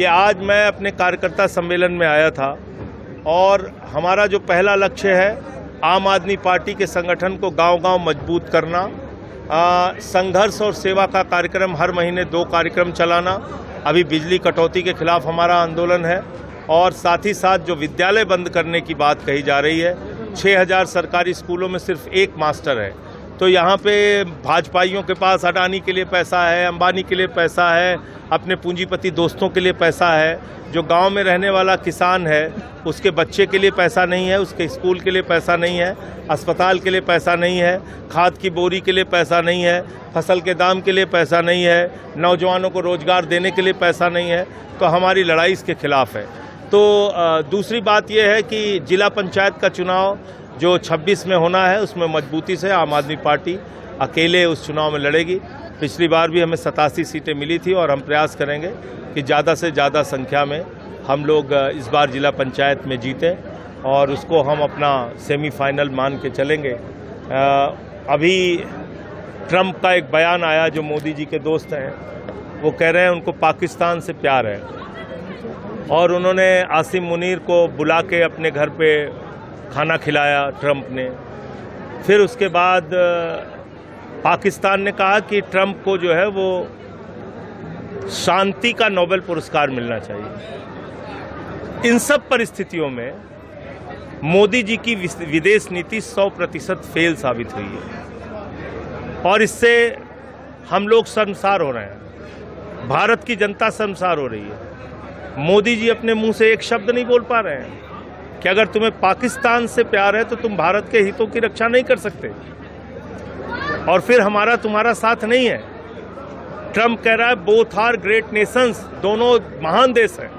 कि आज मैं अपने कार्यकर्ता सम्मेलन में आया था और हमारा जो पहला लक्ष्य है आम आदमी पार्टी के संगठन को गांव-गांव मजबूत करना, संघर्ष और सेवा का कार्यक्रम हर महीने 2 कार्यक्रम चलाना, अभी बिजली कटौती के खिलाफ हमारा आंदोलन है और साथ ही साथ जो विद्यालय बंद करने की बात कही जा रही है, 6000 सरकारी स्कूलों में सिर्फ 1 मास्टर है। तो यहाँ पे भाजपाइयों के पास अडानी के लिए पैसा है, अंबानी के लिए पैसा है, अपने पूंजीपति दोस्तों के लिए पैसा है। जो गांव में रहने वाला किसान है उसके बच्चे के लिए पैसा नहीं है, उसके स्कूल के लिए पैसा नहीं है, अस्पताल के लिए पैसा नहीं है, खाद की बोरी के लिए पैसा नहीं है, फसल के दाम के लिए पैसा नहीं है, नौजवानों को रोजगार देने के लिए पैसा नहीं है। तो हमारी लड़ाई इसके खिलाफ है। तो दूसरी बात यह है कि जिला पंचायत का चुनाव जो 26 में होना है उसमें मजबूती से आम आदमी पार्टी अकेले उस चुनाव में लड़ेगी। पिछली बार भी हमें 87 सीटें मिली थी और हम प्रयास करेंगे कि ज़्यादा से ज़्यादा संख्या में हम लोग इस बार जिला पंचायत में जीतें और उसको हम अपना सेमीफाइनल मान के चलेंगे। अभी ट्रंप का एक बयान आया, जो मोदी जी के दोस्त हैं वो कह रहे हैं उनको पाकिस्तान से प्यार है और उन्होंने आसिम मुनीर को बुला के अपने घर पे खाना खिलाया ट्रंप ने। फिर उसके बाद पाकिस्तान ने कहा कि ट्रंप को जो है वो शांति का नोबेल पुरस्कार मिलना चाहिए। इन सब परिस्थितियों में मोदी जी की विदेश नीति 100% फेल साबित हुई है और इससे हम लोग शर्मसार हो रहे हैं, भारत की जनता शर्मसार हो रही है। मोदी जी अपने मुंह से एक शब्द नहीं बोल पा रहे हैं कि अगर तुम्हें पाकिस्तान से प्यार है तो तुम भारत के हितों की रक्षा नहीं कर सकते और फिर हमारा तुम्हारा साथ नहीं है। ट्रंप कह रहा है बोथ आर ग्रेट नेशंस, दोनों महान देश हैं।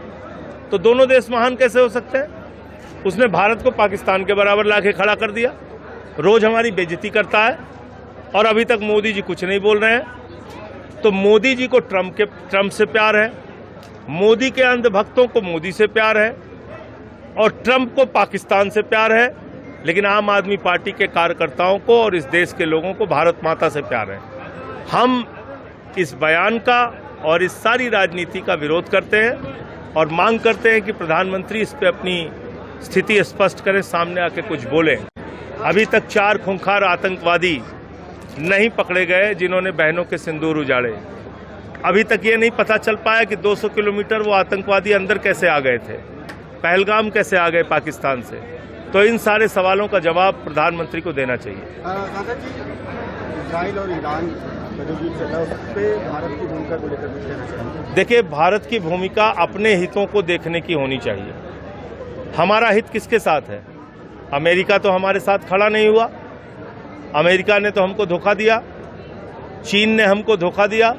तो दोनों देश महान कैसे हो सकते हैं? उसने भारत को पाकिस्तान के बराबर लाके खड़ा कर दिया, रोज हमारी बेइज्जती करता है और अभी तक मोदी जी कुछ नहीं बोल रहे हैं। तो मोदी जी को ट्रंप से प्यार है, मोदी के अंधभक्तों को मोदी से प्यार है और ट्रंप को पाकिस्तान से प्यार है, लेकिन आम आदमी पार्टी के कार्यकर्ताओं को और इस देश के लोगों को भारत माता से प्यार है। हम इस बयान का और इस सारी राजनीति का विरोध करते हैं और मांग करते हैं कि प्रधानमंत्री इस पे अपनी स्थिति स्पष्ट करें, सामने आके कुछ बोलें। अभी तक 4 खूंखार आतंकवादी नहीं पकड़े गए जिन्होंने बहनों के सिंदूर उजाड़े। अभी तक ये नहीं पता चल पाया कि 200 किलोमीटर वो आतंकवादी अंदर कैसे आ गए थे, पहलगाम कैसे आ गए पाकिस्तान से। तो इन सारे सवालों का जवाब प्रधानमंत्री को देना चाहिए। इजराइल और ईरान जो युद्ध चल रहा है उस पे भारत की भूमिका को लेकर कहना चाहिए। देखिए, भारत की भूमिका अपने हितों को देखने की होनी चाहिए। हमारा हित किसके साथ है? अमेरिका तो हमारे साथ खड़ा नहीं हुआ, अमेरिका ने तो हमको धोखा दिया, चीन ने हमको धोखा दिया।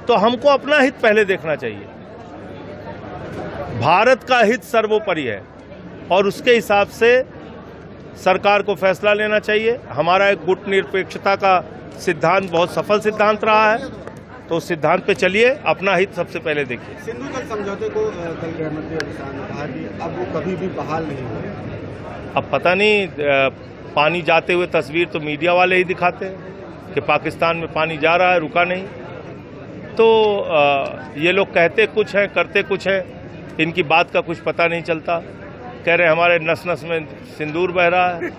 तो हमको अपना हित पहले देखना चाहिए। भारत का हित सर्वोपरि है और उसके हिसाब से सरकार को फैसला लेना चाहिए। हमारा एक गुटनिरपेक्षता का सिद्धांत बहुत सफल सिद्धांत रहा है, तो उस सिद्धांत पे चलिए, अपना हित सबसे पहले देखिए। सिंधु जल समझौते को कल गृह मंत्री अमित शाह ने कहा कि अब वो कभी भी बहाल नहीं होगा। अब पता नहीं, पानी जाते हुए तस्वीर तो मीडिया वाले ही दिखाते हैं कि पाकिस्तान में पानी जा रहा है, रुका नहीं। तो ये लोग कहते कुछ है, करते कुछ है, इनकी बात का कुछ पता नहीं चलता। कह रहे हमारे नस नस में सिंदूर बह रहा है।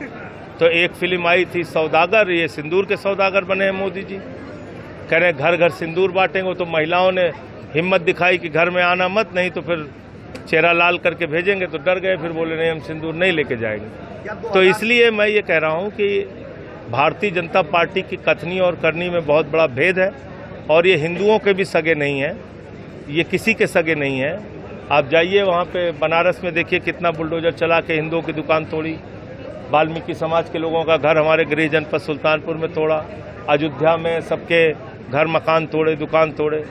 तो एक फिल्म आई थी सौदागर, ये सिंदूर के सौदागर बने हैं मोदी जी। कह रहे घर घर सिंदूर बांटेंगे। तो महिलाओं ने हिम्मत दिखाई कि घर में आना मत, नहीं तो फिर चेहरा लाल करके भेजेंगे। तो डर गए, फिर बोले नहीं हम सिंदूर नहीं लेके जाएंगे। तो इसलिए मैं ये कह रहा हूँ कि भारतीय जनता पार्टी की कथनी और करनी में बहुत बड़ा भेद है और ये हिंदुओं के भी सगे नहीं है, ये किसी के सगे नहीं है। आप जाइए वहाँ पे बनारस में, देखिए कितना बुलडोजर चला के हिंदुओं की दुकान तोड़ी, वाल्मीकि समाज के लोगों का घर हमारे गृह जनपद सुल्तानपुर में तोड़ा, अयोध्या में सबके घर मकान तोड़े, दुकान तोड़े।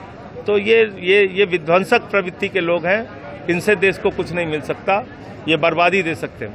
तो ये विध्वंसक प्रवृत्ति के लोग हैं, इनसे देश को कुछ नहीं मिल सकता, ये बर्बादी दे सकते हैं।